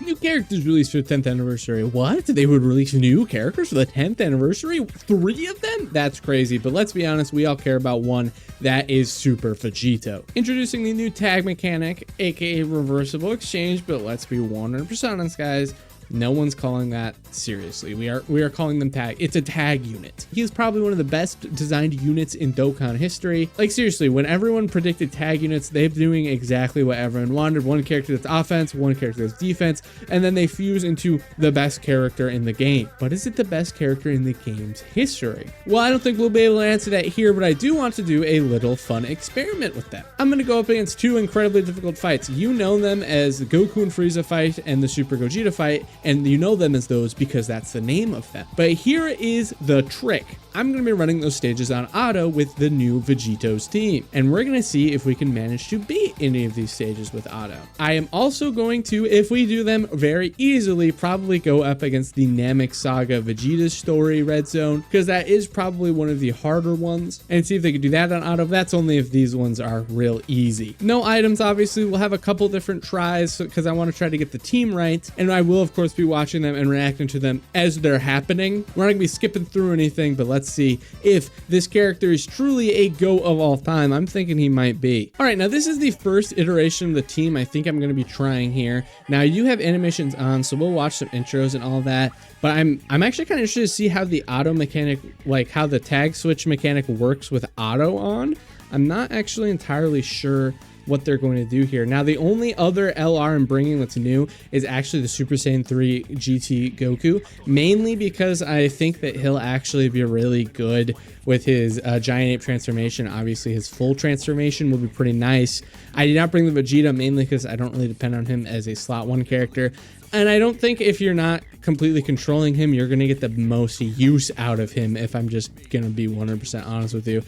New characters released for the 10th anniversary. What? They would release new characters for the 10th anniversary? 3 of them? That's crazy, but let's be honest, we all care about one. That is Super Vegito. Introducing the new tag mechanic, aka reversible exchange, but let's be 100% honest, guys. No one's calling that seriously. We are calling them tag. It's a tag unit. He is probably one of the best designed units in Dokkan history. Like seriously, when everyone predicted tag units, they're doing exactly what everyone wanted. One character that's offense, one character that's defense, and then they fuse into the best character in the game. But is it the best character in the game's history? Well, I don't think we'll be able to answer that here, but I do want to do a little fun experiment with them. I'm going to go up against 2 incredibly difficult fights. You know them as the Goku and Freeza fight and the Super Gogeta fight, and you know them as those because that's the name of them. But here is the trick. I'm going to be running those stages on auto with the new Vegito's team, and we're going to see if we can manage to beat any of these stages with auto. I am also going to, if we do them very easily, probably go up against the Namek Saga Vegeta story red zone, because that is probably one of the harder ones, and see if they can do that on auto. That's only if these ones are real easy. No items, obviously. We'll have a couple different tries because I want to try to get the team right, and I will of course be watching them and reacting to them as they're happening. We're not gonna be skipping through anything, but let's see if this character is truly a GOAT of all time. I'm thinking he might be. All right, now this is the first iteration of the team I think I'm gonna be trying here. Now you have animations on, so we'll watch some intros and all that, but I'm actually kind of interested to see how the auto mechanic, like how the tag switch mechanic works with auto on. I'm not actually entirely sure what they're going to do here. Now, the only other LR I'm bringing that's new is actually the Super Saiyan 3 GT Goku, mainly because I think that he'll actually be really good with his Giant Ape transformation. Obviously, his full transformation will be pretty nice. I did not bring the Vegeta mainly because I don't really depend on him as a slot 1 character. And I don't think if you're not completely controlling him, you're going to get the most use out of him, if I'm just going to be 100% honest with you.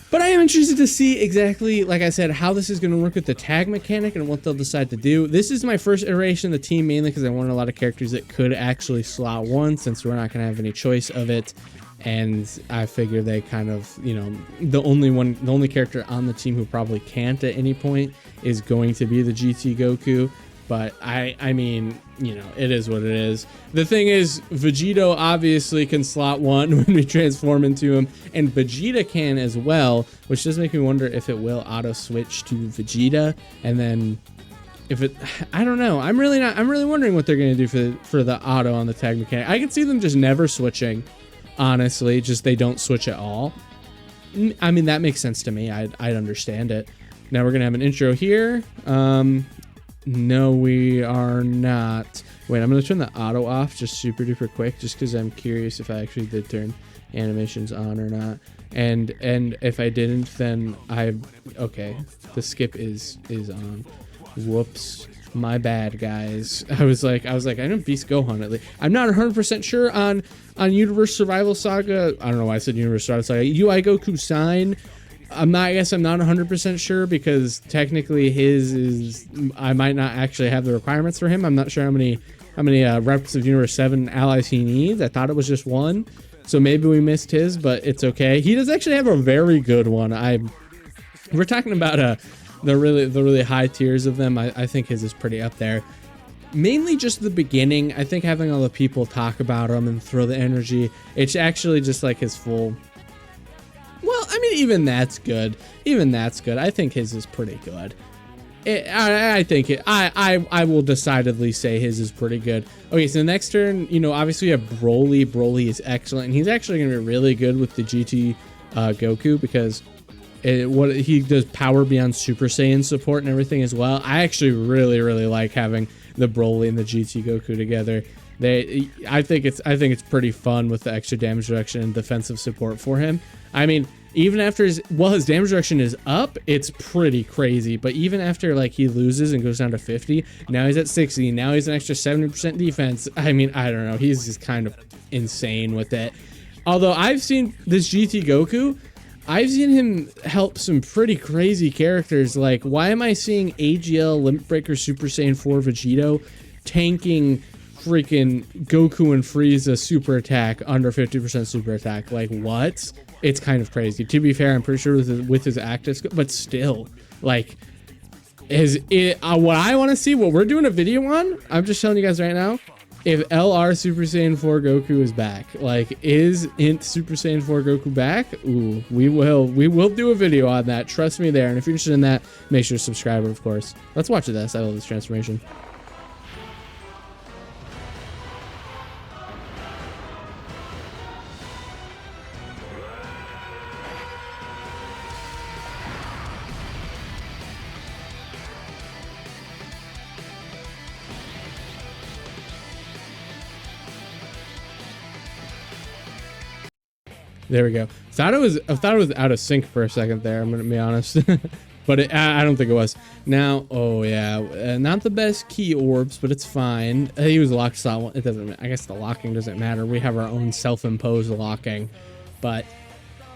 But I am interested to see exactly, like I said, how this is going to work with the tag mechanic and what they'll decide to do. This is my first iteration of the team, mainly because I wanted a lot of characters that could actually slot 1, since we're not going to have any choice of it. And I figure they kind of, you know, the only character on the team who probably can't at any point is going to be the GT Goku. But I mean, you know, it is what it is. The thing is, Vegito obviously can slot 1 when we transform into him, and Vegeta can as well, which does make me wonder if it will auto switch to Vegeta, and then if it, I don't know. I'm really wondering what they're gonna do for the auto on the tag mechanic. I can see them just never switching, honestly, just they don't switch at all. I mean, that makes sense to me. I'd understand it. Now we're gonna have an intro here. No, we are not. Wait, I'm going to turn the auto off just super duper quick, just because I'm curious if I actually did turn animations on or not. And if I didn't, then okay, the skip is on. Whoops, my bad, guys. I was like, I didn't beast Gohan at least. I'm not 100% sure on Universe Survival Saga. I don't know why I said Universe Survival Saga. UI Goku Sign. I guess I'm not 100% sure, because technically his is, I might not actually have the requirements for him. I'm not sure how many reps of Universe 7 allies he needs. I thought it was just 1, so maybe we missed his, but it's okay. He does actually have a very good one. We're talking about the really high tiers of them. I think his is pretty up there. Mainly just the beginning. I think having all the people talk about him and throw the energy, it's actually just like his full. Well, I mean, even that's good. I think his is pretty good. I will decidedly say his is pretty good. Okay, so the next turn, you know, obviously we have Broly. Broly is excellent, and he's actually going to be really good with the GT Goku, because what he does power beyond Super Saiyan support and everything as well. I actually really like having the Broly and the GT Goku together. I think it's pretty fun with the extra damage reduction and defensive support for him. I mean, even after his damage reduction is up, it's pretty crazy. But even after like he loses and goes down to 50, now he's at 60. Now he's an extra 70% defense. I mean, I don't know. He's just kind of insane with it. Although I've seen this GT Goku, I've seen him help some pretty crazy characters. Like, why am I seeing AGL Limit Breaker Super Saiyan 4 Vegito tanking freaking Goku and Frieza super attack under 50% super attack? Like, what? It's kind of crazy. To be fair, I'm pretty sure with his active, but still, like, Is it what I want to see, what we're doing a video on? I'm just telling you guys right now. If LR Super Saiyan 4 Goku is back, like, is Int Super Saiyan 4 Goku back? Ooh, we will do a video on that. Trust me there. And if you're interested in that, make sure to subscribe, of course. Let's watch this. I love this transformation. There we go. I thought it was out of sync for a second there. I'm gonna be honest, but I don't think it was. Now, oh yeah, not the best key orbs, but it's fine. He was locked slot one. It doesn't. I guess the locking doesn't matter. We have our own self-imposed locking, but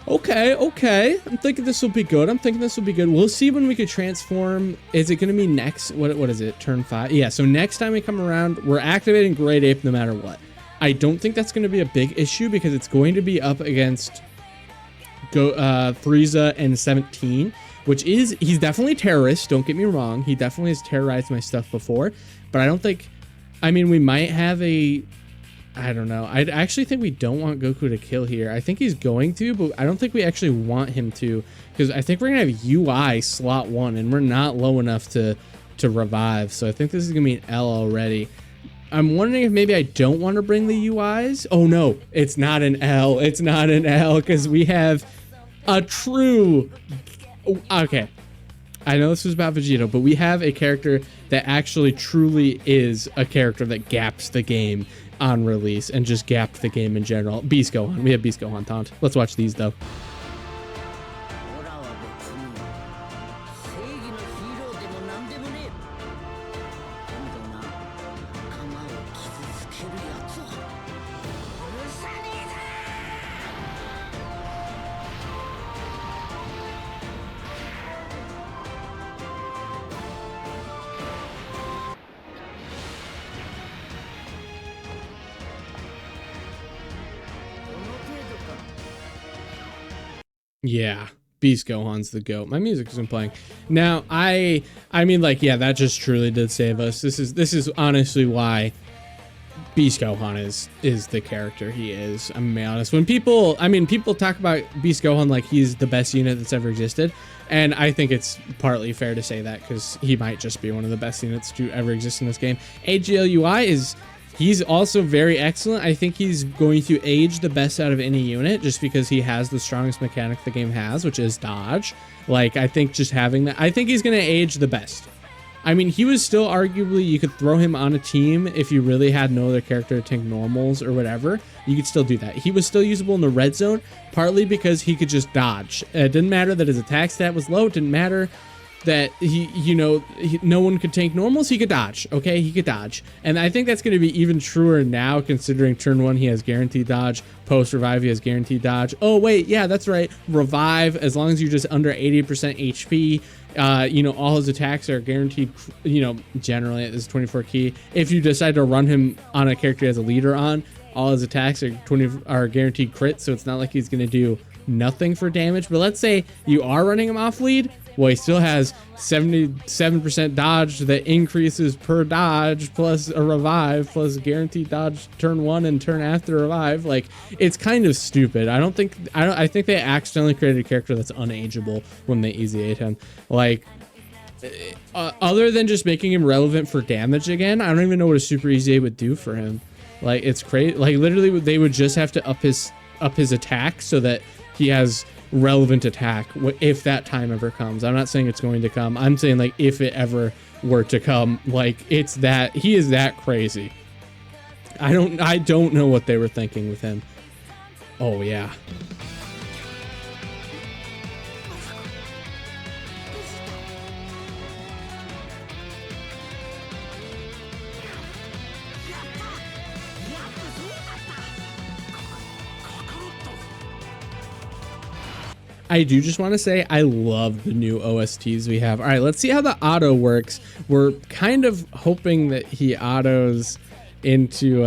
okay. I'm thinking this will be good. We'll see when we could transform. Is it gonna be next? What is it? Turn 5? Yeah. So next time we come around, we're activating Great Ape no matter what. I don't think that's going to be a big issue because it's going to be up against Freeza and 17, which is, he's definitely a terrorist. Don't get me wrong. He definitely has terrorized my stuff before, but I don't think, I mean, we might have a, I don't know. I actually think we don't want Goku to kill here. I think he's going to, but I don't think we actually want him to, because I think we're going to have UI slot 1 and we're not low enough to revive. So I think this is going to be an L already. I'm wondering if maybe I don't want to bring the UIs. Oh no, it's not an L. It's not an L because we have a true... Okay, I know this was about Vegeta, but we have a character that actually truly is a character that gaps the game on release and just gapped the game in general. Beast Gohan. We have Beast Gohan taunt. Let's watch these though. Yeah, Beast Gohan's the GOAT. My music isn't playing. Now, I mean, like, yeah, that just truly did save us. This is honestly why Beast Gohan is the character he is. I'm gonna be honest. When people talk about Beast Gohan like he's the best unit that's ever existed, and I think it's partly fair to say that because he might just be one of the best units to ever exist in this game. AGLUI is... He's also very excellent. I think he's going to age the best out of any unit just because he has the strongest mechanic the game has, which is dodge. Like, I think just having that, I think he's going to age the best. I mean, he was still arguably, you could throw him on a team if you really had no other character to tank normals or whatever. You could still do that. He was still usable in the red zone, partly because he could just dodge. It didn't matter that his attack stat was low. It didn't matter that no one could tank normals. He could dodge. Okay, he could dodge, and I think that's going to be even truer now, considering turn 1 he has guaranteed dodge, post revive he has guaranteed dodge. Oh wait, yeah, that's right, revive, as long as you're just under 80% HP, all his attacks are guaranteed. Generally it is 24 key. If you decide to run him on a character he has a leader on, all his attacks are guaranteed crit, so it's not like he's going to do nothing for damage. But let's say you are running him off lead. Well, he still has 77% dodge that increases per dodge, plus a revive, plus guaranteed dodge turn 1 and turn after revive. Like, it's kind of stupid. I think they accidentally created a character that's unageable when they easy 8 him. Like, other than just making him relevant for damage again, I don't even know what a super easy 8 would do for him. Like, it's crazy. Like, literally, they would just have to up his attack so that he has relevant attack if that time ever comes. I'm not saying it's going to come. I'm saying, like, if it ever were to come, like, it's that he is that crazy. I don't know what they were thinking with him. Oh yeah. I do just want to say I love the new OSTs we have. All right, let's see how the auto works. We're kind of hoping that he autos into...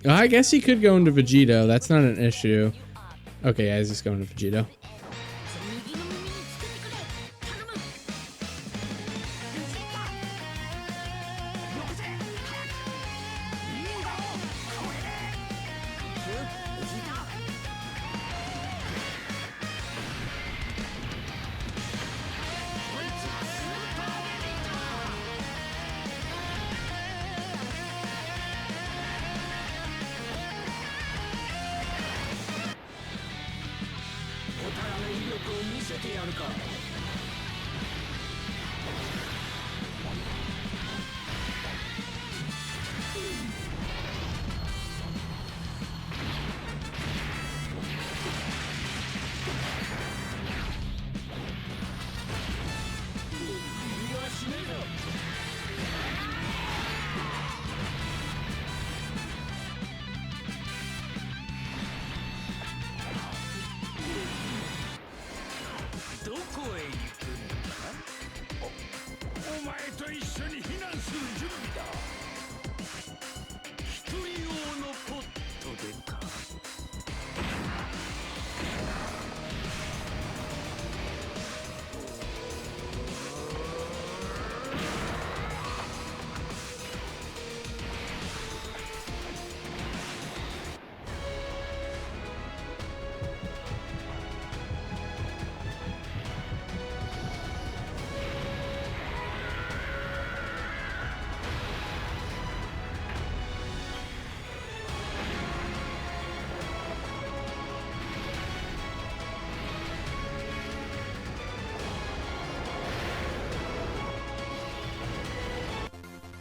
I guess he could go into Vegito. That's not an issue. Okay, yeah, he's just going to Vegito.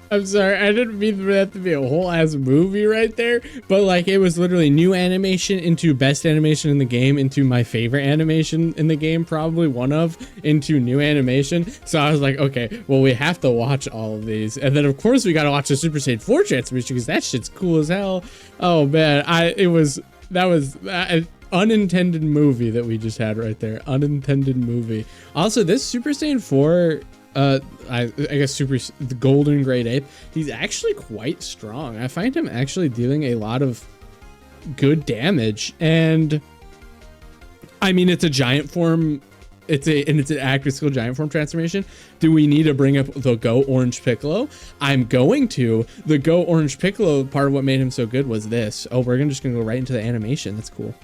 I'm sorry, I didn't mean for that to be a whole ass movie right there, but like it was literally new animation into best animation in the game into my favorite animation in the game, probably one of, into new animation. So I was like, okay, well, we have to watch all of these. And then of course we got to watch the Super Saiyan 4 transformation because that shit's cool as hell. Oh man, that was an unintended movie that we just had right there. Unintended movie. Also, this Super Saiyan 4 I guess the golden grade ape, he's actually quite strong. I find him actually dealing a lot of good damage, and I mean, it's a giant form, it's an active skill giant form transformation. Do we need to bring up the Go Orange Piccolo? I'm going to. The Go Orange Piccolo, part of what made him so good was this. Oh, we're just gonna go right into the animation. That's cool.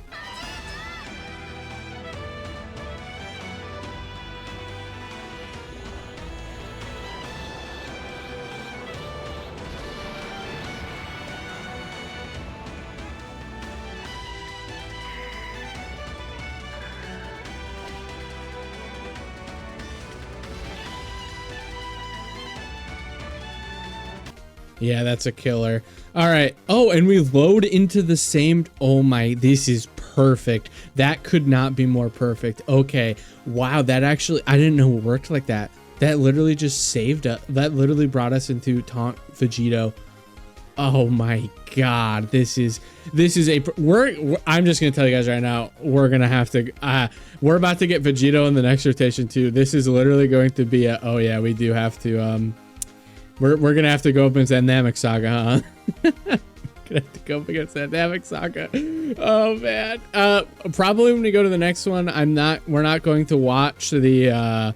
Yeah, that's a killer. All right. Oh, and we load into the same. Oh my, this is perfect. That could not be more perfect. Okay. Wow. That actually, I didn't know it worked like that. That literally just saved us. That literally brought us into Taunt Vegito. Oh my God. I'm just going to tell you guys right now, we're going to have to, we're about to get Vegito in the next rotation too. This is literally going to be oh yeah, we do have to, we're gonna have to go up against that Namek saga, huh? Gonna have to go up against that Namek saga. Oh man. Probably when we go to the next one, we're not going to watch the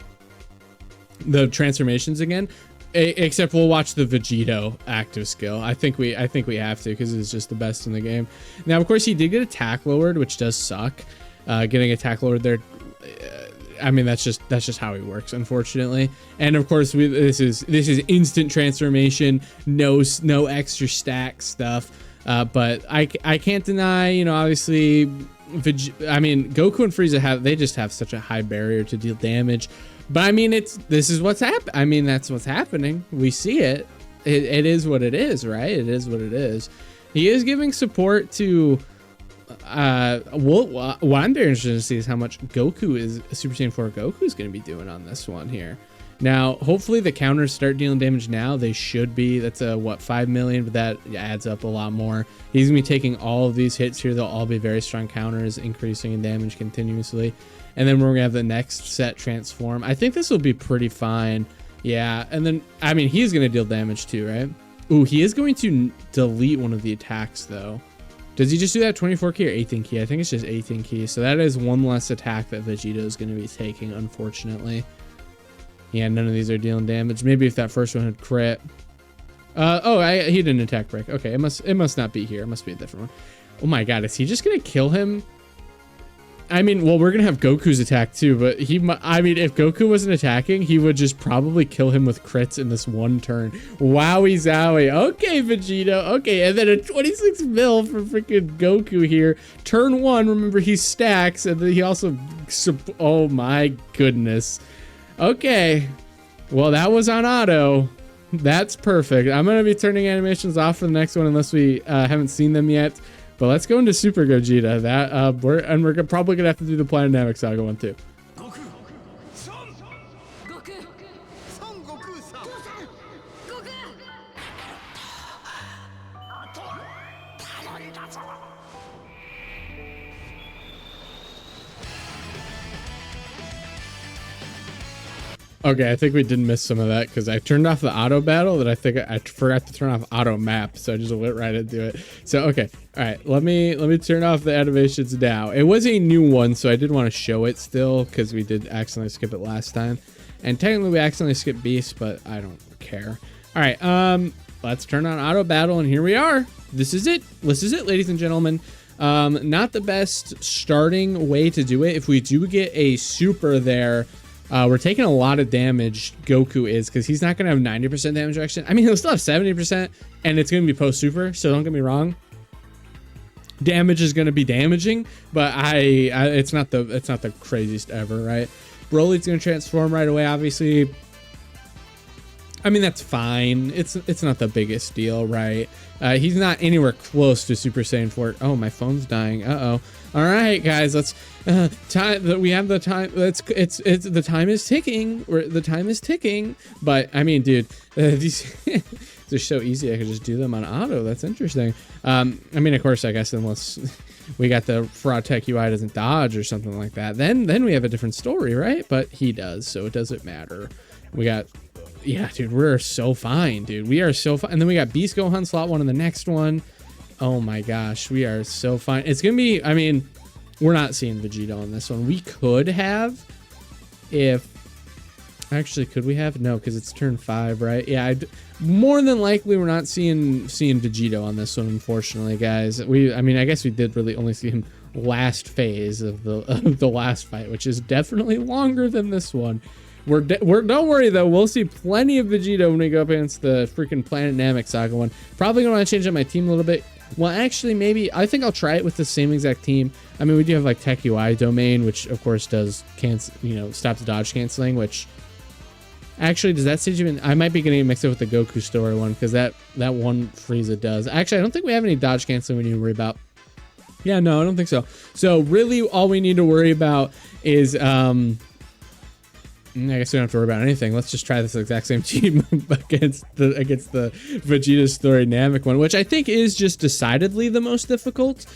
transformations again, except we'll watch the Vegito active skill. I think we have to, because it's just the best in the game. Now, of course, he did get attack lowered, which does suck. Getting attack lowered there. I mean, that's just how he works, unfortunately. And of course, this is instant transformation, no extra stack stuff. But I can't deny, you know, obviously, I mean, Goku and Frieza they just have such a high barrier to deal damage. But I mean, this is what's happening. I mean, that's what's happening. We see it. It is what it is, right? It is what it is. He is giving support to. What I'm very interested to see is how much Goku Super Saiyan 4 Goku is going to be doing on this one here. Now, hopefully the counters start dealing damage now. They should be. That's a 5 million, but that adds up a lot more. He's gonna be taking all of these hits here. They'll all be very strong counters, increasing in damage continuously. And then we're gonna have the next set transform. I think this will be pretty fine. Yeah, and then I mean, he's gonna deal damage too, right? Ooh, he is going to delete one of the attacks though. Does he just do that 24 key or 18 key? I think it's just 18 key. So that is one less attack that Vegeta is going to be taking, unfortunately. Yeah, none of these are dealing damage. Maybe if that first one had crit. He didn't attack break. Okay, it must not be here. It must be a different one. Oh my God, is he just going to kill him? I mean, well, we're gonna have Goku's attack too, but I mean, if Goku wasn't attacking, he would just probably kill him with crits in this one turn. Wowie zowie. Okay, Vegeta. Okay, and then a 26 mil for freaking Goku here. Turn 1, remember he stacks, and then he also, oh my goodness. Okay, well, that was on auto. That's perfect. I'm gonna be turning animations off for the next one unless we haven't seen them yet. But let's go into Super Gogeta. That we're probably gonna have to do the Planet Namek Saga one too. Okay, I think we did miss some of that because I turned off the auto battle that I think I forgot to turn off auto map, so I just went right into it. So okay, all right, let me turn off the animations now. It was a new one, so I did want to show it still because we did accidentally skip it last time, and technically we accidentally skipped Beast, but I don't care. All right, let's turn on auto battle, and here we are. This is it. This is it, ladies and gentlemen. Not the best starting way to do it. If we do get a super there. We're taking a lot of damage, Goku is, because he's not going to have 90% damage reduction. I mean, he'll still have 70%, and it's going to be post-super, so don't get me wrong. Damage is going to be damaging, but it's not the craziest ever, right? Broly's going to transform right away, obviously. I mean, that's fine. It's not the biggest deal, right? He's not anywhere close to Super Saiyan 4. Oh, my phone's dying. Uh-oh. All right, guys, let's we have the time. The time is ticking. The time is ticking. But I mean, dude, these they're so easy. I could just do them on auto. That's interesting. I mean, of course, I guess unless we got the fraud tech UI doesn't dodge or something like that, then we have a different story, right? But he does, so it doesn't matter. We got. Yeah, dude, we're so fine, dude. We are so fine. And then we got Beast Gohan slot 1 in the next one. Oh my gosh, we are so fine. It's gonna be, I mean, we're not seeing Vegeta on this one. We could have, if actually, could we have? No, because it's turn 5, right? Yeah, more than likely we're not seeing Vegeta on this one, unfortunately, guys. I mean, I guess we did really only see him last phase of the last fight, which is definitely longer than this one. Don't worry though, we'll see plenty of Vegeta when we go up against the freaking Planet Namek Saga one. Probably gonna want to change up my team a little bit. Well, actually, maybe I think I'll try it with the same exact team. I mean, we do have like Tech UI domain, which of course does stop the dodge canceling. Which actually, does that stage even? I might be getting it mixed up with the Goku story one because that one Frieza does. Actually, I don't think we have any dodge canceling we need to worry about. Yeah, no, I don't think so. So really, all we need to worry about is I guess we don't have to worry about anything. Let's just try this exact same team against the Vegeta story Namek one, which I think is just decidedly the most difficult.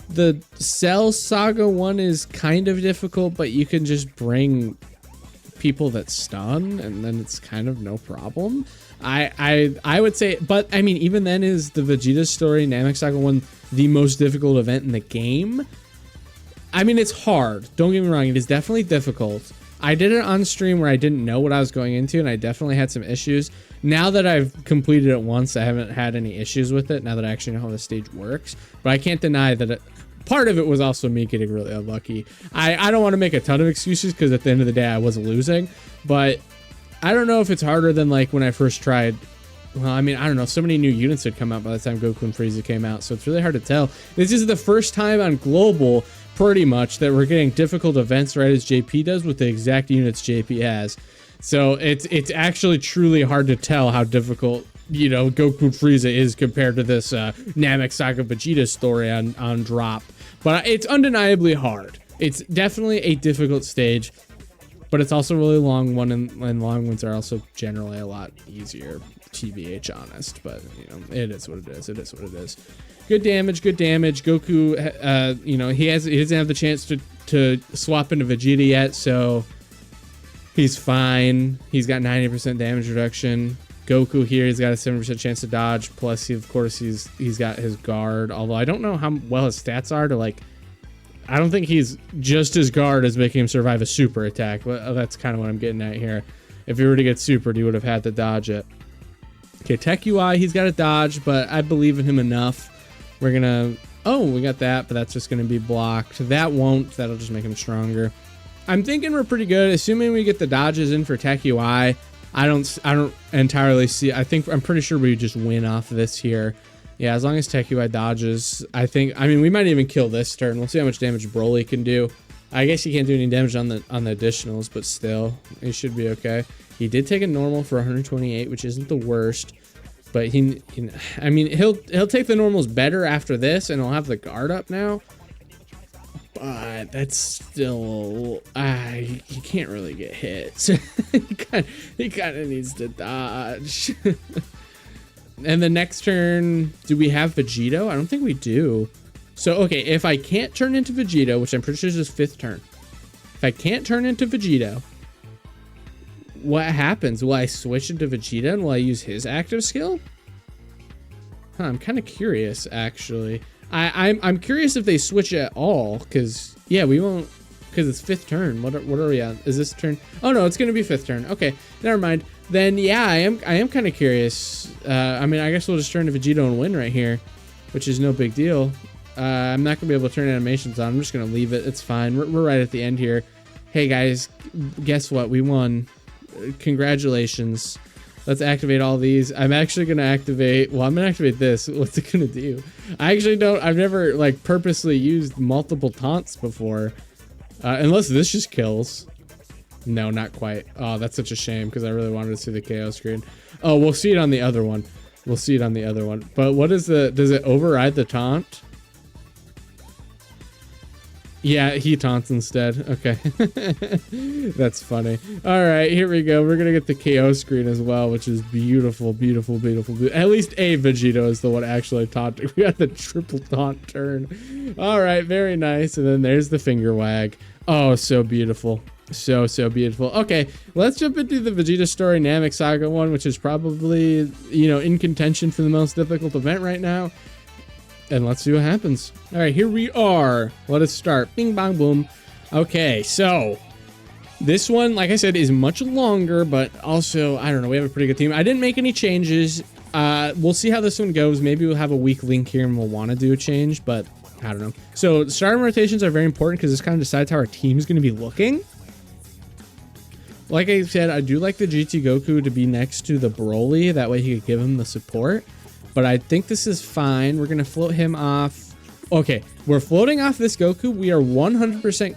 The Cell Saga one is kind of difficult, but you can just bring people that stun, and then it's kind of no problem. I would say, but I mean, even then, is the Vegeta story Namek Saga one the most difficult event in the game? I mean, it's hard. Don't get me wrong; it is definitely difficult. I did it on stream where I didn't know what I was going into, and I definitely had some issues. Now that I've completed it once, I haven't had any issues with it, now that I actually know how the stage works. But I can't deny that part of it was also me getting really unlucky. I don't want to make a ton of excuses, because at the end of the day, I was losing. But I don't know if it's harder than like when I first tried. Well, I mean, I don't know. So many new units had come out by the time Goku and Freeza came out, so it's really hard to tell. This is the first time on Global, pretty much, that we're getting difficult events right as JP does with the exact units JP has. So it's actually truly hard to tell how difficult, Goku Freeza is compared to this Namek Saga Vegeta story on drop. But it's undeniably hard. It's definitely a difficult stage, but it's also a really long one, and long ones are also generally a lot easier, TBH honest. But, it is what it is. It is what it is. Good damage, good damage. Goku, he doesn't have the chance to swap into Vegeta yet, so he's fine. He's got 90% damage reduction. Goku here, he's got a 7% chance to dodge. Plus, of course, he's got his guard. Although I don't know how well his stats are to I don't think he's just his guard is making him survive a super attack. Well, that's kind of what I'm getting at here. If he were to get supered, he would have had to dodge it. Okay, Tech UI, he's got to dodge, but I believe in him enough. We're gonna. Oh, we got that, but that's just going to be blocked. That won't. That'll just make him stronger. I'm thinking we're pretty good, assuming we get the dodges in for Tech UI. I don't entirely see. I'm pretty sure we just win off of this here. Yeah, as long as Tech UI dodges, I mean, we might even kill this turn. We'll see how much damage Broly can do. I guess he can't do any damage on the additionals, but still, he should be okay. He did take a normal for 128, which isn't the worst. But I mean, he'll take the normals better after this, and he'll have the guard up now. But that's still, he can't really get hit. So he kind of needs to dodge. And the next turn, do we have Vegito? I don't think we do. So, okay, if I can't turn into Vegito, which I'm pretty sure is his 5th turn. If I can't turn into Vegito, what happens? Will I switch into Vegeta and will I use his active skill? Huh, I'm kind of curious, actually. I'm curious if they switch at all, because, yeah, we won't, because it's 5th turn. What are we on? Is this turn? Oh, no, it's going to be 5th turn. Okay, never mind. Then, yeah, I am kind of curious. I mean, I guess we'll just turn to Vegito and win right here, which is no big deal. I'm not going to be able to turn animations on. I'm just going to leave it. It's fine. We're right at the end here. Hey, guys, guess what? We won. Congratulations. Let's activate all these. I'm actually going to activate, well, I'm going to activate this. What's it going to do? I've never like purposely used multiple taunts before. Unless this just kills. No, not quite. Oh, that's such a shame because I really wanted to see the KO screen. Oh, we'll see it on the other one. We'll see it on the other one. But what is does it override the taunt? Yeah, he taunts instead. Okay. That's funny. All right, here we go. We're going to get the KO screen as well, which is beautiful, beautiful, beautiful. At least a Vegito is the one actually taunting. We got the triple taunt turn. All right, very nice. And then there's the finger wag. Oh, so beautiful. So beautiful. Okay, let's jump into the Vegeta story Namek Saga one, which is probably, you know, in contention for the most difficult event right now. And let's see what happens. All right, here we are. Let us start. Bing, bang, boom. Okay, so this one, like I said, is much longer, but also, I don't know, we have a pretty good team. I didn't make any changes. We'll see how this one goes. Maybe we'll have a weak link here and we'll want to do a change, but I don't know. So starting rotations are very important because this kind of decides how our team is going to be looking. Like I said, I do like the GT Goku to be next to the Broly. That way he could give him the support. But I think this is fine. We're going to float him off. Okay, we're floating off this Goku. We are 100%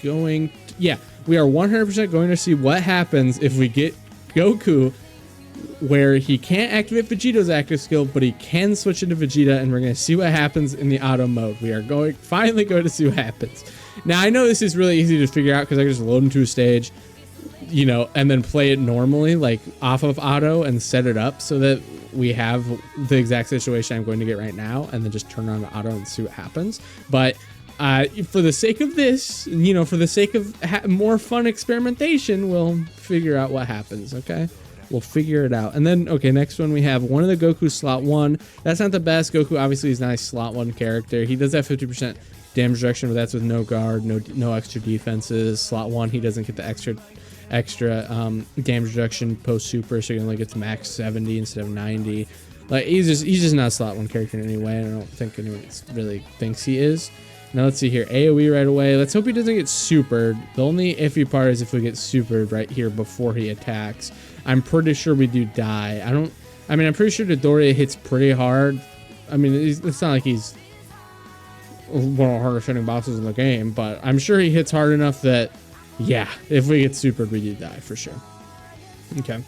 going... Yeah, we are 100% going to see what happens if we get Goku where he can't activate Vegito's active skill, but he can switch into Vegeta, and we're going to see what happens in the auto mode. We are finally going to see what happens. Now, I know this is really easy to figure out because I can just load into a stage, you know, and then play it normally, like off of auto, and set it up so that we have the exact situation I'm going to get right now, and then just turn on auto and see what happens. But for the sake of this, you know, for the sake of more fun experimentation, we'll figure out what happens, okay? We'll figure it out. And then, okay, next one we have one of the Goku slot 1. That's not the best. Goku obviously is not a slot 1 character. He does have 50% damage reduction, but that's with no guard, no extra defenses. Slot 1, he doesn't get the extra damage reduction post super, so he only gets max 70 instead of 90. Like, he's just not a slot 1 character in any way. I don't think anyone really thinks he is. Now let's see here, AoE right away. Let's hope he doesn't get supered. The only iffy part is if we get supered right here before he attacks. I'm pretty sure we do die. I'm pretty sure Dodoria hits pretty hard. I mean, it's not like he's one of the hardest hitting bosses in the game, but I'm sure he hits hard enough that, yeah, if we get supered, we do die for sure. Okay,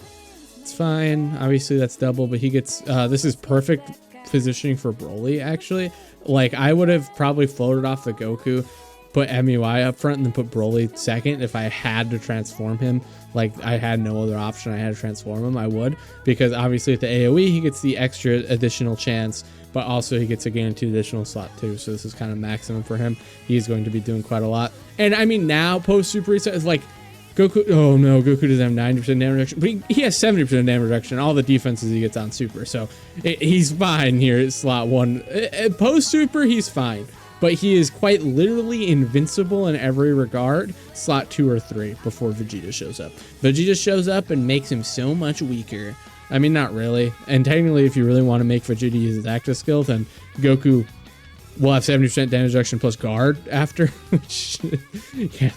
it's fine. Obviously, that's double, but he gets, this is perfect positioning for Broly, actually. Like, I would have probably floated off the Goku, put MUI up front, and then put Broly second if I had to transform him. Like, I had no other option. I had to transform him. I would, because obviously with the AoE, he gets the extra additional chance, but also he gets a guaranteed additional slot too. So this is kind of maximum for him. He's going to be doing quite a lot. And I mean, now post super reset is like Goku. Oh no, Goku doesn't have 90% damage reduction, but he has 70% damage reduction. All the defenses he gets on super, so he's fine here at slot 1. Post super, he's fine. But he is quite literally invincible in every regard, slot 2 or 3 before Vegeta shows up. Vegeta shows up and makes him so much weaker. I mean, not really. And technically, if you really want to make Vegeta use his active skill, then Goku we'll have 70% damage reduction plus guard after. Which, yeah,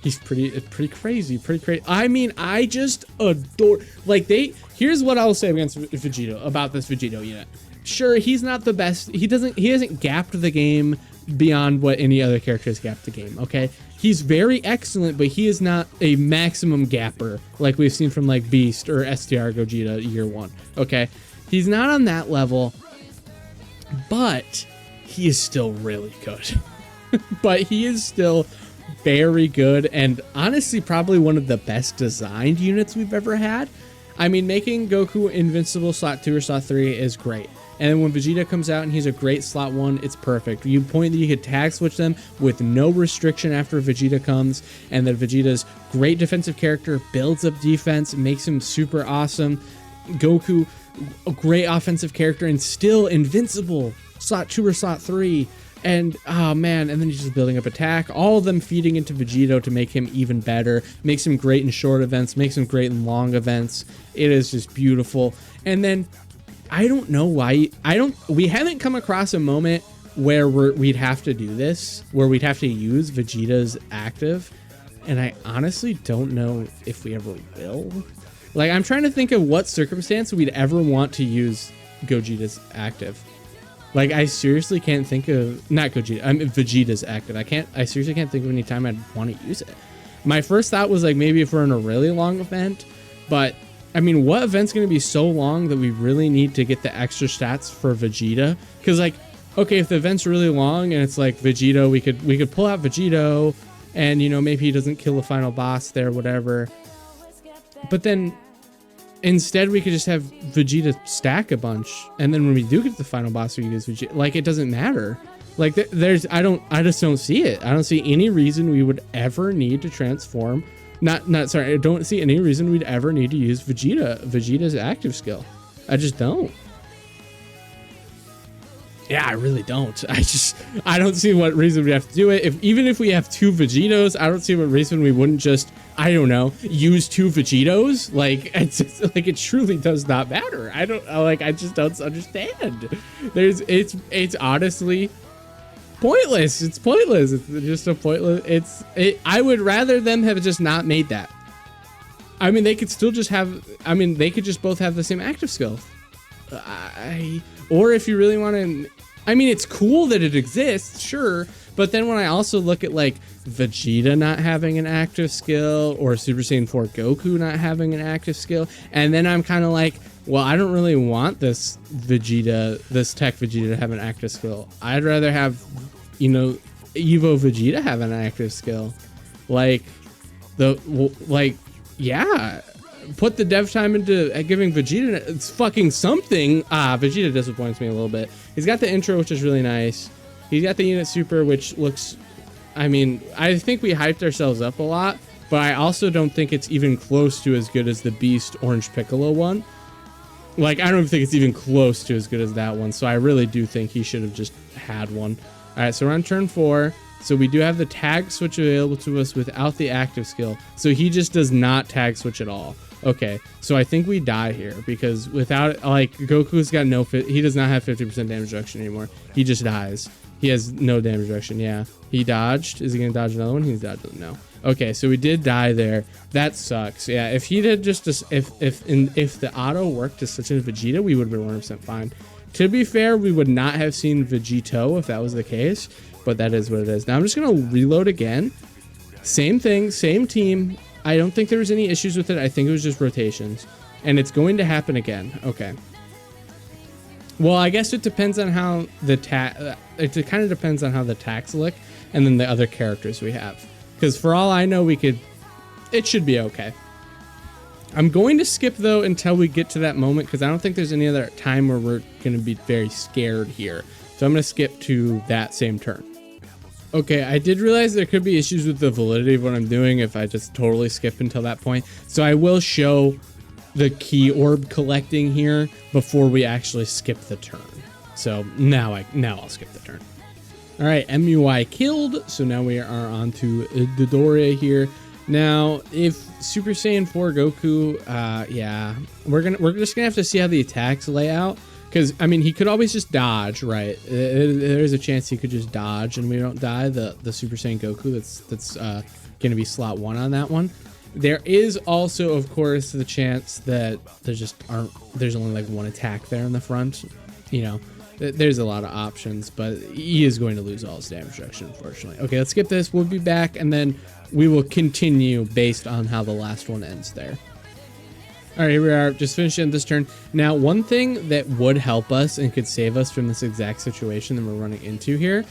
he's pretty crazy, I mean, I just adore, like, here's what I'll say against Vegito, about this Vegito unit. Sure, he's not the best. He hasn't gapped the game beyond what any other character has gapped the game, okay? He's very excellent, but he is not a maximum gapper like we've seen from like Beast or STR Gogeta year 1, okay? He's not on that level, but he is still really good. But he is still very good, and honestly probably one of the best designed units we've ever had. I mean, making Goku invincible slot 2 or slot 3 is great. And then when Vegeta comes out and he's a great slot 1, it's perfect. You point that you could tag switch them with no restriction after Vegeta comes, and that Vegeta's great defensive character builds up defense, makes him super awesome. Goku, a great offensive character and still invincible slot 2 or slot 3. And oh man, and then he's just building up attack, all of them feeding into Vegito to make him even better, makes him great in short events, makes him great in long events. It is just beautiful. And then I don't know why we haven't come across a moment where we'd have to do this, where we'd have to use Vegeta's active, and I honestly don't know if we ever will. Like, I'm trying to think of what circumstance we'd ever want to use Gogeta's active. Like, I seriously can't think of, not Gogeta, I mean Vegeta's active. I seriously can't think of any time I'd want to use it. My first thought was like maybe if we're in a really long event, but I mean, what event's going to be so long that we really need to get the extra stats for Vegeta? Because like, okay, if the event's really long and it's like Vegito, we could pull out Vegito, and you know, maybe he doesn't kill the final boss there, whatever. But then instead we could just have Vegeta stack a bunch, and then when we do get to the final boss, we can use Vegeta. Like, it doesn't matter. Like, I just don't see it. I don't see any reason we would ever need to transform. Sorry, I don't see any reason we'd ever need to use Vegeta's active skill. I just don't. Yeah, I really don't. I don't see what reason we have to do it. Even if we have 2 Vegetos, I don't see what reason we wouldn't just, I don't know, use 2 Vegetos. Like, it's just, like, it truly does not matter. I just don't understand. It's honestly pointless. It's pointless. It's just a pointless. I would rather them have just not made that. I mean, they could still just have, I mean, they could just both have the same active skill. Or if you really want to, I mean, it's cool that it exists, sure. But then when I also look at like Vegeta not having an active skill, or Super Saiyan 4 Goku not having an active skill, and then I'm kind of like, well, I don't really want this Tech Vegeta to have an active skill. I'd rather have, you know, Evo Vegeta have an active skill. Yeah, put the dev time into giving Vegeta it's fucking something. Vegeta disappoints me a little bit. He's got the intro, which is really nice. He's got the unit super, which looks, I mean, I think we hyped ourselves up a lot, but I also don't think it's even close to as good as the Beast Orange Piccolo one. Like, I don't even think it's even close to as good as that one. So I really do think he should have just had one. All right, so we're on turn 4. So we do have the tag switch available to us without the active skill. So he just does not tag switch at all. Okay, so I think we die here because without, like, Goku's got he does not have 50% damage reduction anymore. He just dies. He has no damage reduction. Yeah, he dodged. Is he gonna dodge another one? He's dodged. No. Okay, so we did die there. That sucks. Yeah, if he did just if the auto worked to such a Vegeta, we would have been 100% fine. To be fair, we would not have seen Vegito if that was the case, but that is what it is. Now I'm just gonna reload again. Same thing, same team. I don't think there was any issues with it. I think it was just rotations, and it's going to happen again. Okay. Well, I guess it depends on how it kind of depends on how the tags look, and then the other characters we have. Because for all I know, it should be okay. I'm going to skip though until we get to that moment, because I don't think there's any other time where we're going to be very scared here. So I'm going to skip to that same turn. Okay, I did realize there could be issues with the validity of what I'm doing if I just totally skip until that point. So I will show the key orb collecting here before we actually skip the turn. So now I'll skip the turn. All right, MUI killed. So now we are on to Dodoria here. Now, if Super Saiyan 4 Goku, yeah, we're just gonna have to see how the attacks lay out. because I mean he could always just dodge, right? There's a chance he could just dodge and we don't die. The Super Saiyan Goku that's gonna be slot 1 on that one. There is also, of course, the chance that there's only like 1 attack there in the front. You know, there's a lot of options, but he is going to lose all his damage reduction, unfortunately. Okay, let's skip this. We'll be back, and then we will continue based on how the last one ends there. All right, here we are, just finishing this turn. Now, one thing that would help us and could save us from this exact situation that we're running into here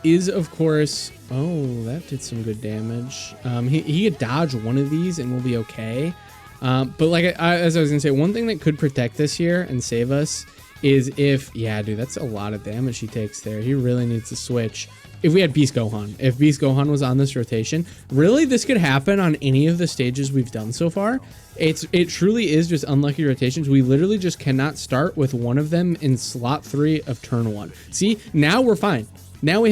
is, of course, oh, that did some good damage. He could dodge one of these and we'll be okay. But like as I was gonna say, one thing that could protect us here and save us is if, yeah, dude, that's a lot of damage he takes there. He really needs to switch. If we had Beast Gohan, if Beast Gohan was on this rotation, really this could happen on any of the stages we've done so far. It truly is just unlucky rotations. We literally just cannot start with one of them in slot 3 of turn 1. See, now we're fine. Now we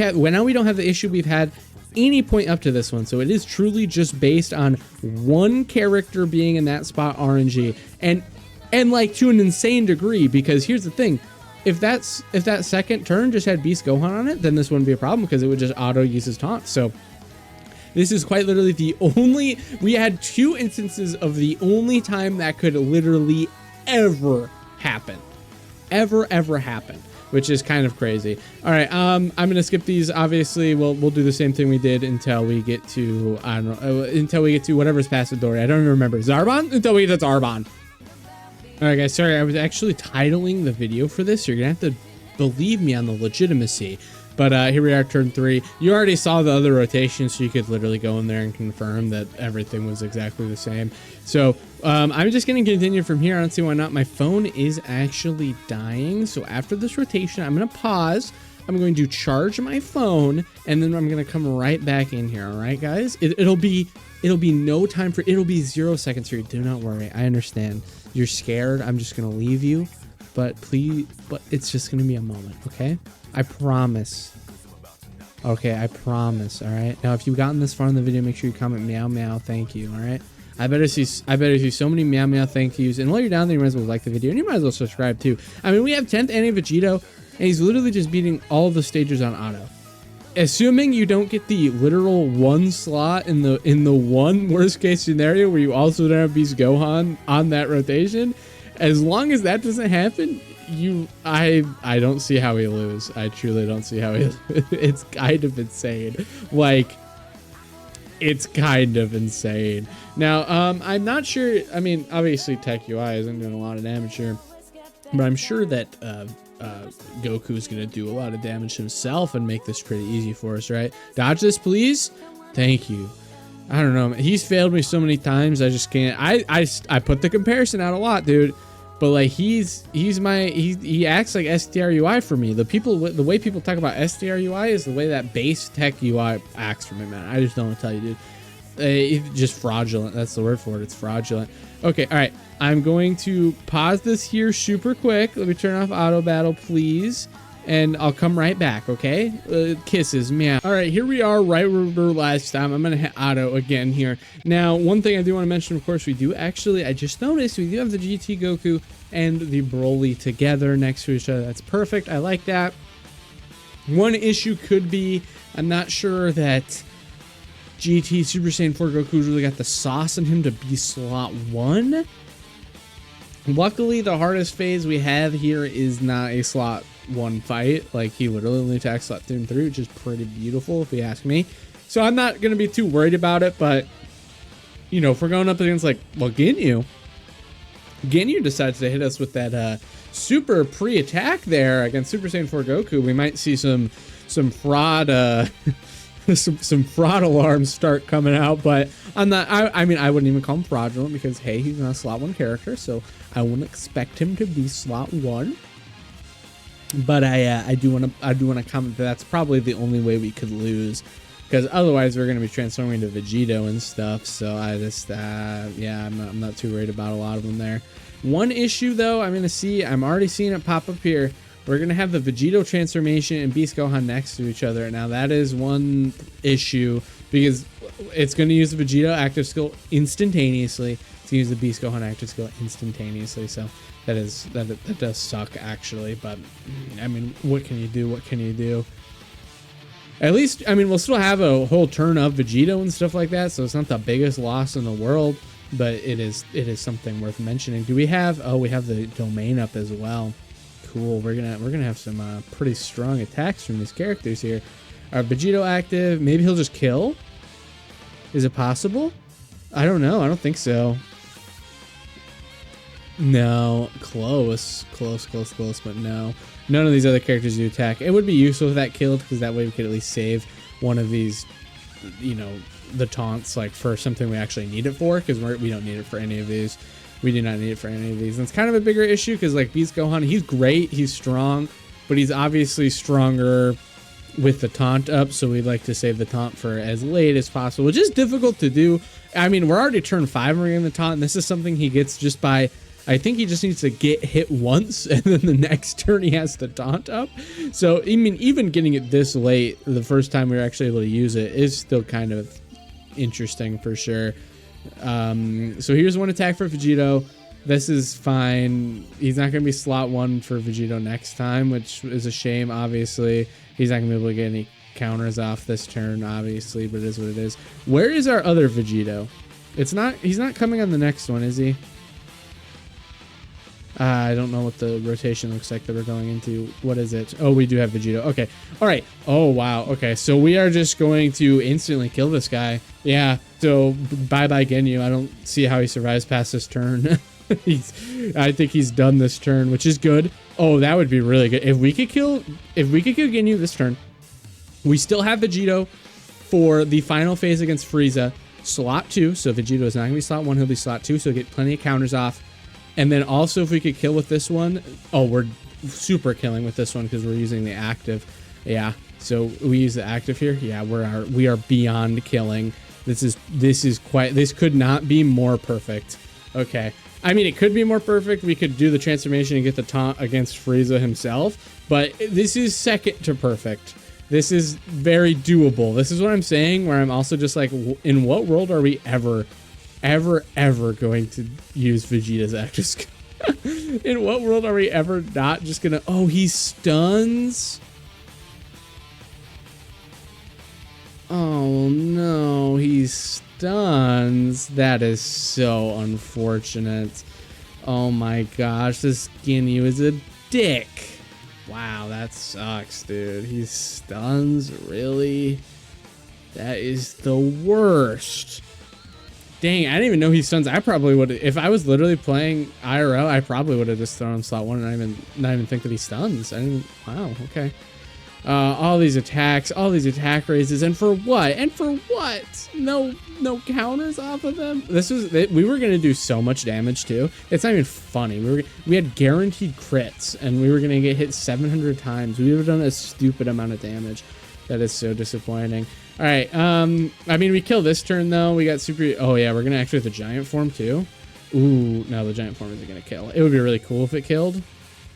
don't have the issue we've had any point up to this one. So it is truly just based on one character being in that spot RNG and like to an insane degree, because here's the thing. If that second turn just had Beast Gohan on it, then this wouldn't be a problem because it would just auto use his taunt. So this is quite literally the only, we had 2 instances of the only time that could literally ever happen, ever happen, which is kind of crazy. All right, I'm gonna skip these. Obviously, we'll do the same thing we did until we get to, I don't know, until we get to whatever's past the door. I don't even remember. Zarbon? Until we get to Zarbon. All right, guys, sorry, I was actually titling the video for this. You're gonna have to believe me on the legitimacy. But here we are, turn 3. You already saw the other rotation, so you could literally go in there and confirm that everything was exactly the same. So I'm just going to continue from here. I don't see why not. My phone is actually dying. So after this rotation, I'm going to pause. I'm going to charge my phone, and then I'm going to come right back in here. All right, guys? It'll be no time for, it'll be 0 seconds for you. Do not worry. I understand. You're scared. I'm just going to leave you. But please, it's just going to be a moment, okay? I promise. Okay, I promise, all right? Now, if you've gotten this far in the video, make sure you comment meow meow thank you, all right? I better see so many meow meow thank yous. And while you're down there, you might as well like the video, and you might as well subscribe too. I mean, we have 10th Anni Vegito, and he's literally just beating all the stages on auto. Assuming you don't get the literal 1 slot in the one worst case scenario where you also don't have Beast Gohan on that rotation, as long as that doesn't happen, I don't see how we lose. I truly don't see how we it's kind of insane. Like, it's kind of insane. Now, I'm not sure. I mean, obviously Tech UI isn't doing a lot of damage here, but I'm sure that Goku's gonna do a lot of damage himself and make this pretty easy for us, right? Dodge this, please. Thank you. I don't know. He's failed me so many times. I just can't. I put the comparison out a lot, dude. But like he acts like STRUI for me. The way people talk about STRUI is the way that base Tech UI acts for me, man. I just don't want to tell you, dude. It's just fraudulent. That's the word for it. It's fraudulent. Okay, all right. I'm going to pause this here super quick. Let me turn off auto battle, please. And I'll come right back, okay? Kisses, meow. All right, here we are, right where we were last time. I'm gonna hit auto again here. Now, one thing I do want to mention, of course, I just noticed we do have the GT Goku and the Broly together next to each other. That's perfect. I like that. One issue could be, I'm not sure that GT Super Saiyan 4 Goku's really got the sauce in him to be slot 1. Luckily, the hardest phase we have here is not a slot 1 fight. Like, he literally only attacks slot 2 and 3, which is pretty beautiful if you ask me. So I'm not going to be too worried about it, but, you know, if we're going up against, like, well, Ginyu decides to hit us with that super pre-attack there against Super Saiyan 4 Goku, we might see some fraud some fraud alarms start coming out. But I'm not, I mean, I wouldn't even call him fraudulent because, hey, he's not a slot 1 character, so I wouldn't expect him to be slot 1. But I do want to comment that that's probably the only way we could lose, because otherwise we're going to be transforming to Vegito and stuff. So I just yeah, I'm not too worried about a lot of them there. One issue though, I'm already seeing it pop up here. We're going to have the Vegito transformation and Beast Gohan next to each other. Now that is one issue because it's going to use the Vegito active skill instantaneously to use the Beast Gohan active skill instantaneously. So That does suck actually, but I mean, what can you do? What can you do? At least, I mean, we'll still have a whole turn of Vegito and stuff like that, so it's not the biggest loss in the world, but it is something worth mentioning. Do we have? Oh, we have the domain up as well. Cool. We're gonna have some pretty strong attacks from these characters here. Our Vegito active. Maybe he'll just kill. Is it possible? I don't know. I don't think so. No, close, but no. None of these other characters do attack. It would be useful if that killed, because that way we could at least save one of these, you know, the taunts, like for something we actually need it for, because we don't need it for any of these. We do not need it for any of these. And it's kind of a bigger issue, because like Beast Gohan, he's great, he's strong, but he's obviously stronger with the taunt up, so we'd like to save the taunt for as late as possible, which is difficult to do. I mean, we're already turn 5 and we're getting the taunt, and this is something he gets just by, I think he just needs to get hit once, and then the next turn he has to taunt up. So, I mean, even getting it this late, the first time we were actually able to use it, is still kind of interesting for sure. So here's one attack for Vegito. This is fine. He's not going to be slot 1 for Vegito next time, which is a shame, obviously. He's not going to be able to get any counters off this turn, obviously, but it is what it is. Where is our other Vegito? He's not coming on the next one, is he? I don't know what the rotation looks like that we're going into. What is it? Oh, we do have Vegito. Okay. All right. Oh, wow. Okay. So we are just going to instantly kill this guy. Yeah. So bye-bye Ginyu. I don't see how he survives past this turn. I think he's done this turn, which is good. Oh, that would be really good. If we could kill Ginyu this turn, we still have Vegito for the final phase against Frieza. Slot 2. So Vegito is not going to be slot 1. He'll be slot 2. So get plenty of counters off. And then also if we could kill with this one, oh, we're super killing with this one because we're using the active. Yeah, so we use the active here. Yeah, we are beyond killing. This could not be more perfect. Okay. I mean, it could be more perfect. We could do the transformation and get the taunt against Frieza himself, but this is second to perfect. This is very doable. This is what I'm saying, where I'm also just like, in what world are we ever going to use Vegeta's active skill? In what world are we ever not just gonna... Oh, he stuns? Oh no, he stuns. That is so unfortunate. Oh my gosh, this Ginyu is a dick. Wow, that sucks, dude. He stuns? Really? That is the worst. Dang, I didn't even know he stuns. I probably would, if I was literally playing IRL, I probably would have just thrown him slot 1 and not even think that he stuns. Wow, okay. All these attacks, all these attack raises, and for what? And for what? No counters off of them. We were gonna do so much damage too. It's not even funny. We had guaranteed crits, and we were gonna get hit 700 times. We would have done a stupid amount of damage. That is so disappointing. All right. I mean, we kill this turn though. We got super. Oh yeah, we're gonna activate the giant form too. Ooh, no, the giant form isn't gonna kill. It would be really cool if it killed,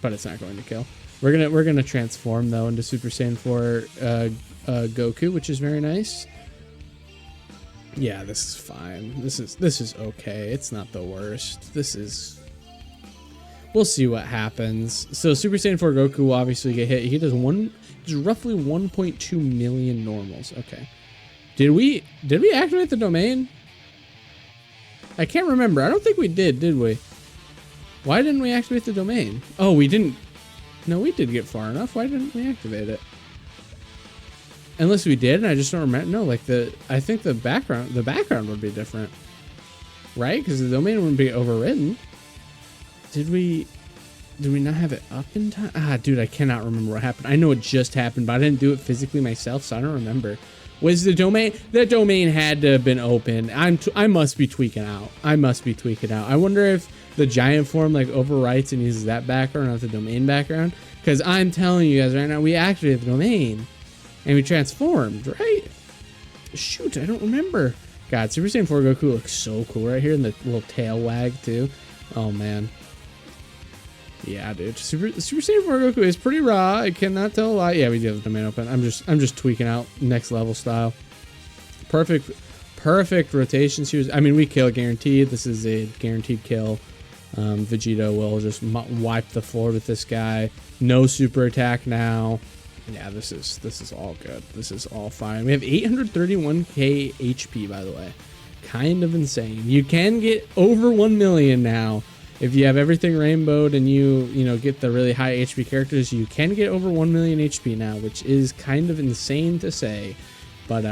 but it's not going to kill. We're gonna transform though into Super Saiyan 4 Goku, which is very nice. Yeah, this is fine. This is okay. It's not the worst. We'll see what happens. So Super Saiyan 4 Goku will obviously get hit. He does roughly 1.2 million normals. Okay. Did we activate the domain? I can't remember. I don't think we did we? Why didn't we activate the domain? Oh, we didn't. No, we did get far enough. Why didn't we activate it? Unless we did, and I just don't remember. No, like I think the background would be different, right? Because the domain wouldn't be overridden. Did we not have it up in time? Ah, dude, I cannot remember what happened. I know it just happened, but I didn't do it physically myself, so I don't remember. Was the domain? That domain had to have been open. I must be tweaking out. I wonder if the giant form like overwrites and uses that background, not the domain background. Because I'm telling you guys right now, we activated the domain and we transformed, right? Shoot, I don't remember. God, Super Saiyan 4 Goku looks so cool right here, and the little tail wag too. Oh man. Yeah, dude. Super Saiyan 4 Goku is pretty raw. I cannot tell a lie. Yeah, we do have the domain open. I'm just tweaking out next level style. Perfect rotations here. I mean, we kill guaranteed. This is a guaranteed kill. Vegeta will just wipe the floor with this guy. No super attack now. Yeah, this is all good. This is all fine. We have 831k HP, by the way. Kind of insane. You can get over 1 million now. If you have everything rainbowed and you get the really high HP characters, you can get over 1 million HP now, which is kind of insane to say. But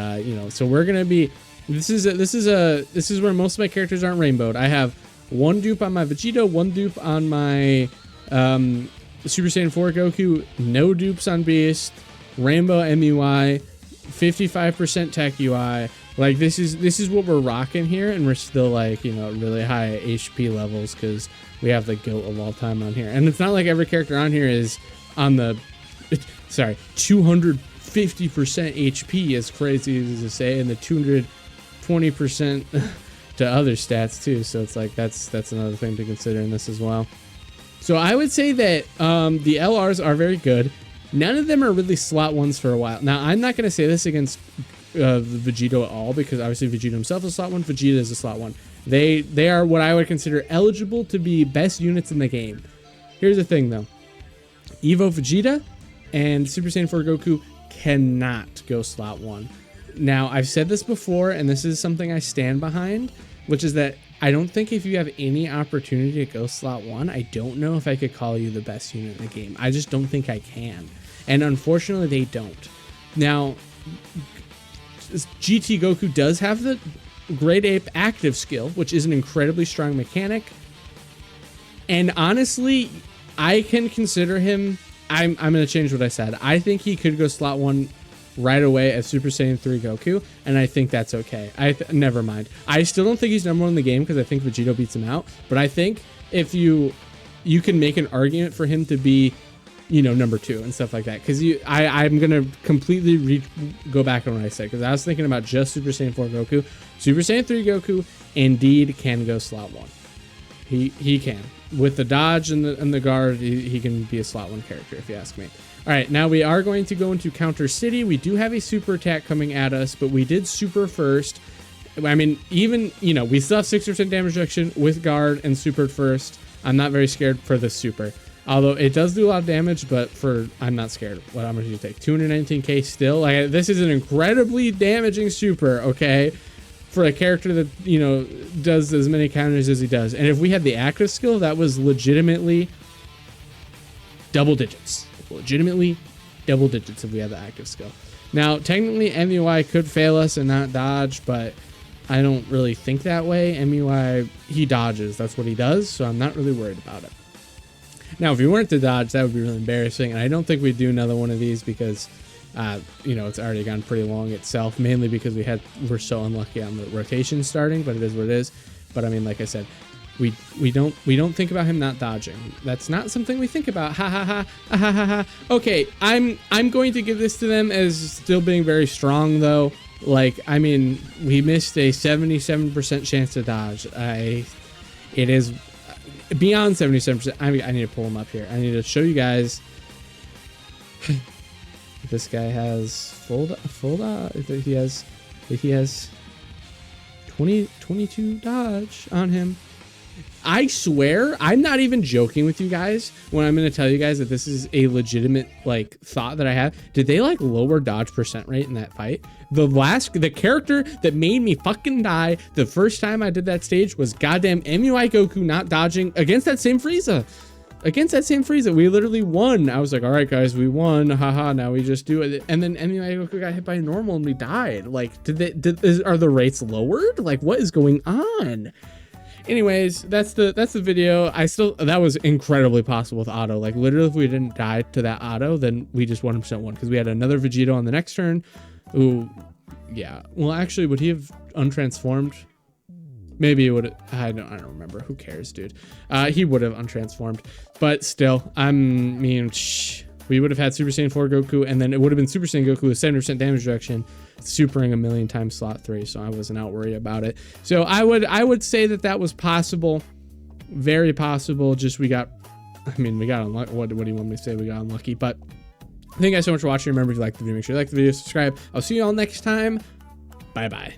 so we're gonna be. This is where most of my characters aren't rainbowed. I have one dupe on my Vegeta, one dupe on my Super Saiyan 4 Goku, no dupes on Beast, Rainbow MUI, 55% Tech UI. Like this is what we're rocking here, and we're still like really high HP levels because we have the GOAT of all time on here. And it's not like every character on here is on the 250% HP, as crazy as to say, and the 220% to other stats too. So it's like that's another thing to consider in this as well. So I would say that the LRs are very good. None of them are really slot ones for a while. Now I'm not going to say this against Vegito at all, because obviously Vegeta himself is a slot one. Vegeta is a slot one. They are what I would consider eligible to be best units in the game. Here's the thing though, Evo Vegeta and Super Saiyan 4 Goku cannot go slot one. Now I've said this before, and this is something I stand behind, which is that I don't think if you have any opportunity to go slot one, I don't know if I could call you the best unit in the game. I just don't think I can. And unfortunately, they don't. Now, GT Goku does have the Great Ape active skill, which is an incredibly strong mechanic. And honestly, I can consider him... I'm going to change what I said. I think he could go slot one right away as Super Saiyan 3 Goku, and I think that's okay. Never mind. I still don't think he's number one in the game because I think Vegito beats him out, but I think if you can make an argument for him to be, number two and stuff like that, because I'm gonna completely go back on what I said, because I was thinking about just Super Saiyan 4 Goku. Super Saiyan 3 Goku indeed can go slot one. He can. With the dodge and the guard, he can be a slot one character, if you ask me. All right, now we are going to go into Counter City. We do have a super attack coming at us, but we did super first. I mean, even, we still have 60% damage reduction with guard and supered first. I'm not very scared for the super. Although it does do a lot of damage, but I'm not scared. What how much do you take? 219k still? Like, this is an incredibly damaging super, okay? For a character that, does as many counters as he does. And if we had the active skill, that was legitimately double digits. Legitimately double digits if we had the active skill. Now, technically, MUI could fail us and not dodge, but I don't really think that way. MUI, he dodges. That's what he does, so I'm not really worried about it. Now, if we weren't to dodge, that would be really embarrassing, and I don't think we'd do another one of these because, it's already gone pretty long itself, mainly because we're so unlucky on the rotation starting, but it is what it is. But I mean, like I said, we don't think about him not dodging. That's not something we think about. Ha ha ha ha ha ha. Okay, I'm going to give this to them as still being very strong though. Like, I mean, we missed a 77% chance to dodge. It is beyond 77%. I need to pull him up here. I need to show you guys. This guy has full dodge. He has 22 dodge on him. I swear, I'm not even joking with you guys when I'm going to tell you guys that this is a legitimate thought that I have. Did they lower dodge percent rate in that fight? The character that made me fucking die the first time I did that stage was goddamn MUI Goku not dodging against that same Frieza. We literally won. I was like, all right, guys, we won. Haha, now we just do it. And then MUI Goku got hit by a normal and we died. Like, are the rates lowered? Like, what is going on? Anyways, that's the video. That was incredibly possible with auto. Like, literally, if we didn't die to that auto, then we just 100% won, because we had another Vegeta on the next turn. Ooh, yeah. Well, actually, would he have untransformed? Maybe it would. I don't remember. Who cares, dude? He would have untransformed, but still, we would have had Super Saiyan 4 Goku, and then it would have been Super Saiyan Goku with 70% damage reduction, supering a million times slot 3, so I wasn't out worried about it. So I would say that was possible, very possible. Just we got unlucky. What do you want me to say? We got unlucky. But thank you guys so much for watching. Remember, if you liked the video, make sure you like the video, subscribe. I'll see you all next time. Bye bye.